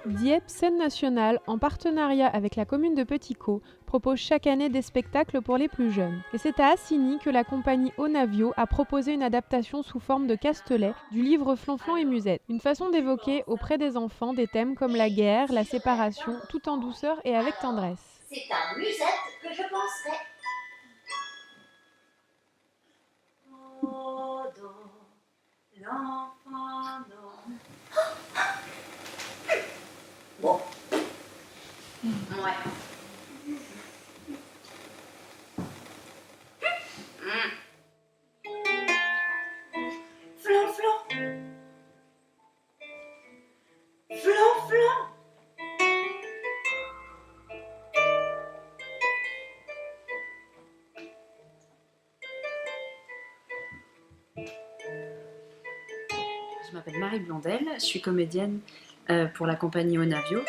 Dieppe Scène Nationale, en partenariat avec la commune de Petit-Caux, propose chaque année des spectacles pour les plus jeunes. Et c'est à Assigny que la compagnie Onavio a proposé une adaptation sous forme de castelet du livre Flonflon et Musette. Une façon d'évoquer auprès des enfants des thèmes comme la guerre, la séparation, tout en douceur et avec tendresse. C'est à Musette que je penserai. Oh, l'enfant, non. Bon. Ouais. Flonflon. Flonflon. Je m'appelle Marie Blondel, je suis comédienne pour la compagnie Onavio,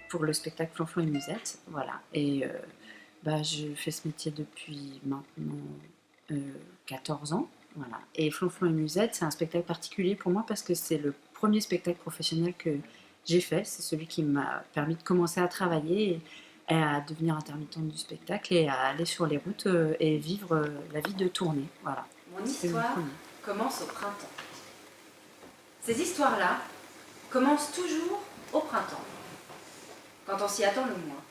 pour le spectacle Flonflon et Musette. Voilà. Et je fais ce métier depuis maintenant 14 ans. Voilà. Et Flonflon et Musette, c'est un spectacle particulier pour moi parce que c'est le premier spectacle professionnel que j'ai fait. C'est celui qui m'a permis de commencer à travailler et à devenir intermittente du spectacle et à aller sur les routes et vivre la vie de tournée. Voilà. Mon histoire commence au printemps. Ces histoires-là commencent toujours au printemps, quand on s'y attend le moins.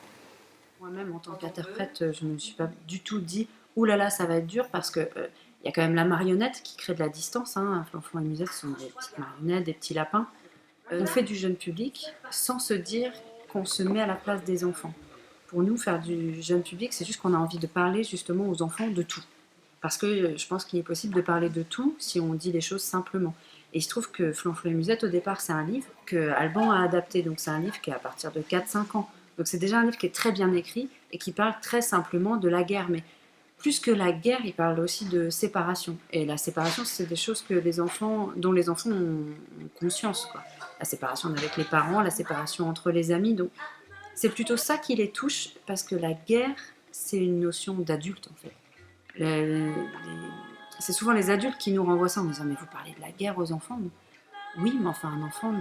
Moi-même, en tant qu'interprète, je ne me suis pas du tout dit « Ouh là là, ça va être dur » parce que y a quand même la marionnette qui crée de la distance. Hein. Flonflon et Musette sont des petites marionnettes, des petits lapins. On fait du jeune public sans se dire qu'on se met à la place des enfants. Pour nous, faire du jeune public, c'est juste qu'on a envie de parler justement aux enfants de tout. Parce que je pense qu'il est possible de parler de tout si on dit les choses simplement. Et il se trouve que Flonflon et Musette, au départ, c'est un livre que Alban a adapté. Donc c'est un livre qui est à partir de 4-5 ans. Donc c'est déjà un livre qui est très bien écrit et qui parle très simplement de la guerre. Mais plus que la guerre, il parle aussi de séparation. Et la séparation, c'est des choses que dont les enfants ont conscience, quoi. La séparation avec les parents, la séparation entre les amis. Donc c'est plutôt ça qui les touche parce que la guerre, c'est une notion d'adulte en fait. C'est souvent les adultes qui nous renvoient ça en disant mais vous parlez de la guerre aux enfants. Oui, mais enfin un enfant,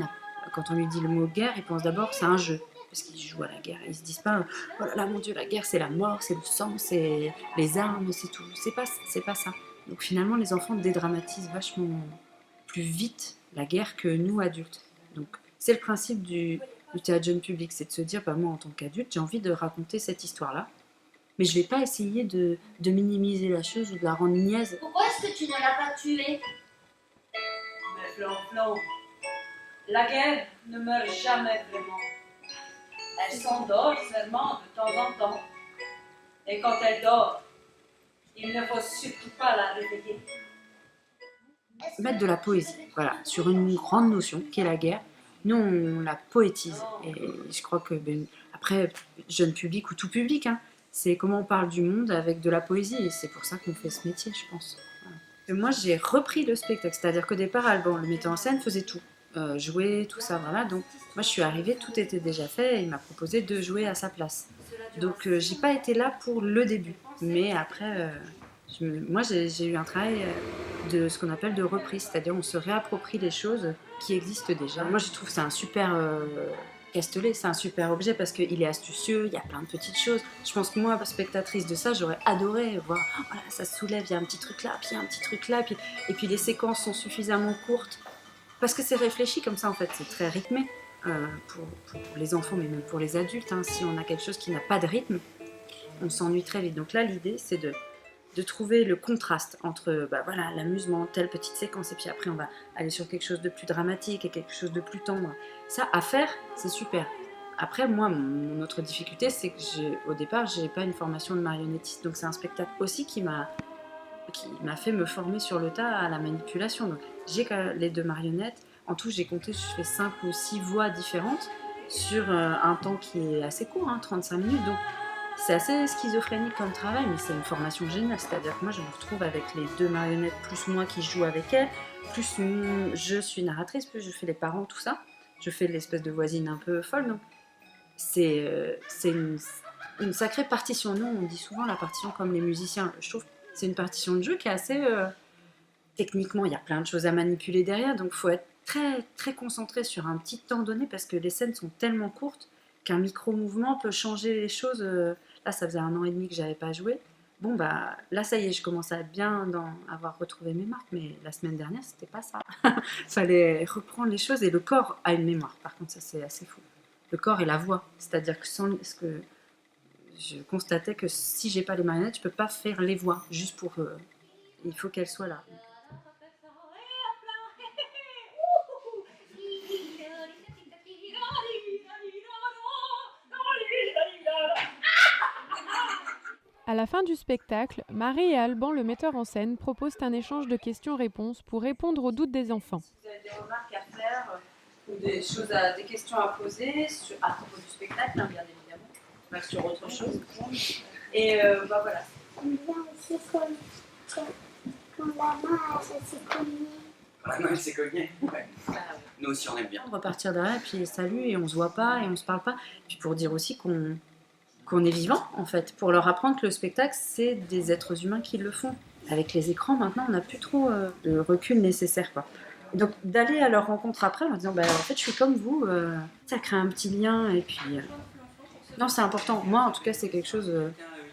quand on lui dit le mot guerre, il pense d'abord que c'est un jeu. Parce qu'ils jouent à la guerre. Ils se disent pas oh là là mon Dieu, la guerre c'est la mort, c'est le sang, c'est les armes, c'est tout. C'est pas ça. Donc finalement les enfants dédramatisent vachement plus vite la guerre que nous adultes. Donc c'est le principe du théâtre jeune public, c'est de se dire moi en tant qu'adulte j'ai envie de raconter cette histoire-là. Mais je vais pas essayer de minimiser la chose ou de la rendre niaise. Pourquoi est-ce que tu ne l'as pas tué? Mais Flonflon, la guerre ne meurt jamais vraiment. Elle s'endort seulement de temps en temps. Et quand elle dort, il ne faut surtout pas la réveiller. Mettre de la poésie, voilà, sur une grande notion qui est la guerre. Nous, on la poétise. Et je crois que, après, jeune public ou tout public, hein, c'est comment on parle du monde avec de la poésie. Et c'est pour ça qu'on fait ce métier, je pense. Voilà. Et moi, j'ai repris le spectacle. C'est-à-dire qu'au départ, Alban, le metteur en scène, faisait tout. Jouer, tout ça, voilà. Donc, moi, je suis arrivée, tout était déjà fait. Et il m'a proposé de jouer à sa place. Donc, j'ai pas été là pour le début. Mais après... moi, j'ai eu un travail de ce qu'on appelle de reprise, c'est-à-dire on se réapproprie les choses qui existent déjà. Moi, je trouve que c'est un super castelet, c'est un super objet parce qu'il est astucieux, il y a plein de petites choses. Je pense que moi, spectatrice de ça, j'aurais adoré voir, oh, voilà, ça se soulève, il y a un petit truc là, puis il y a un petit truc là, et puis les séquences sont suffisamment courtes parce que c'est réfléchi comme ça en fait, c'est très rythmé pour les enfants, mais même pour les adultes. Hein. Si on a quelque chose qui n'a pas de rythme, on s'ennuie très vite. Donc là, l'idée, c'est de trouver le contraste entre l'amusement, telle petite séquence, et puis après on va aller sur quelque chose de plus dramatique et quelque chose de plus tendre. Ça, à faire, c'est super. Après, moi, mon autre difficulté, c'est que au départ, j'ai pas une formation de marionnettiste, donc c'est un spectacle aussi qui m'a fait me former sur le tas à la manipulation. Donc j'ai les 2 marionnettes. En tout, j'ai compté, je fais 5 ou 6 voix différentes sur un temps qui est assez court, hein, 35 minutes. Donc c'est assez schizophrénique comme travail, mais c'est une formation géniale. C'est-à-dire que moi, je me retrouve avec les 2 marionnettes, plus moi qui joue avec elles, plus je suis narratrice, plus je fais les parents, tout ça. Je fais l'espèce de voisine un peu folle. Donc c'est une sacrée partition. Nous, on dit souvent la partition comme les musiciens. Je trouve que c'est une partition de jeu qui est assez... techniquement, il y a plein de choses à manipuler derrière, donc il faut être très, très concentré sur un petit temps donné parce que les scènes sont tellement courtes qu'un micro-mouvement peut changer les choses. Là, ça faisait 1 an et demi que j'avais pas joué. Bon, bah là, ça y est, je commence à bien avoir retrouvé mes marques, mais la semaine dernière, c'était pas ça. Fallait reprendre les choses et le corps a une mémoire. Par contre, ça, c'est assez fou. Le corps et la voix. C'est-à-dire que je constatais que si j'ai pas les marionnettes, je peux pas faire les voix. Juste pour. Il faut qu'elles soient là. À la fin du spectacle, Marie et Alban, le metteur en scène, proposent un échange de questions-réponses pour répondre aux doutes des enfants. Si vous avez des remarques à faire ou des questions à poser à propos du spectacle, hein, bien évidemment, pas sur autre chose. Et bah voilà. J'aime bien aussi quand la main s'est cognée. Ah non, elle s'est cognée. Ouais. Ah, ouais. Nous aussi, on aime bien. On repartir derrière, et puis salut, et on se voit pas, et on se parle pas. Puis pour dire aussi qu'on est vivant, en fait. Pour leur apprendre que le spectacle, c'est des êtres humains qui le font. Avec les écrans, maintenant, on n'a plus trop le recul nécessaire, quoi. Donc d'aller à leur rencontre après en leur disant, bah, en fait, je suis comme vous, ça crée un petit lien, et puis... Non, c'est important. Moi, en tout cas, c'est quelque chose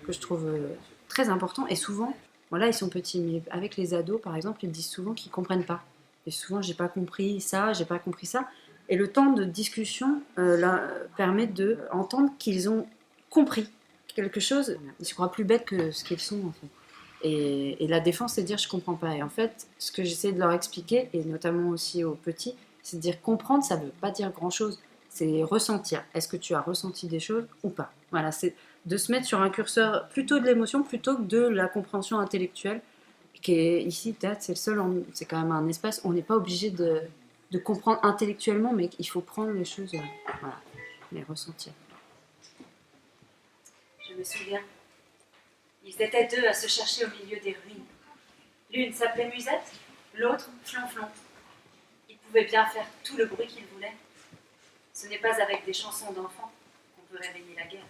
que je trouve très important. Et souvent, voilà, ils sont petits, mais avec les ados, par exemple, ils disent souvent qu'ils comprennent pas. Et souvent, j'ai pas compris ça, j'ai pas compris ça. Et le temps de discussion permet d'entendre qu'ils ont compris quelque chose. Ils se croient plus bêtes que ce qu'ils sont, en fait. Et la défense, c'est de dire je comprends pas. Et en fait, ce que j'essaie de leur expliquer, et notamment aussi aux petits, c'est de dire comprendre, ça veut pas dire grand chose. C'est ressentir. Est-ce que tu as ressenti des choses ou pas? Voilà, c'est de se mettre sur un curseur plutôt de l'émotion plutôt que de la compréhension intellectuelle. Qui est, ici, le théâtre, c'est quand même un espace où on n'est pas obligé de comprendre intellectuellement, mais il faut prendre les choses, voilà, les ressentir. Je me souviens. Ils étaient 2 à se chercher au milieu des ruines. L'une s'appelait Musette, l'autre Flonflon. Ils pouvaient bien faire tout le bruit qu'ils voulaient. Ce n'est pas avec des chansons d'enfants qu'on peut réveiller la guerre.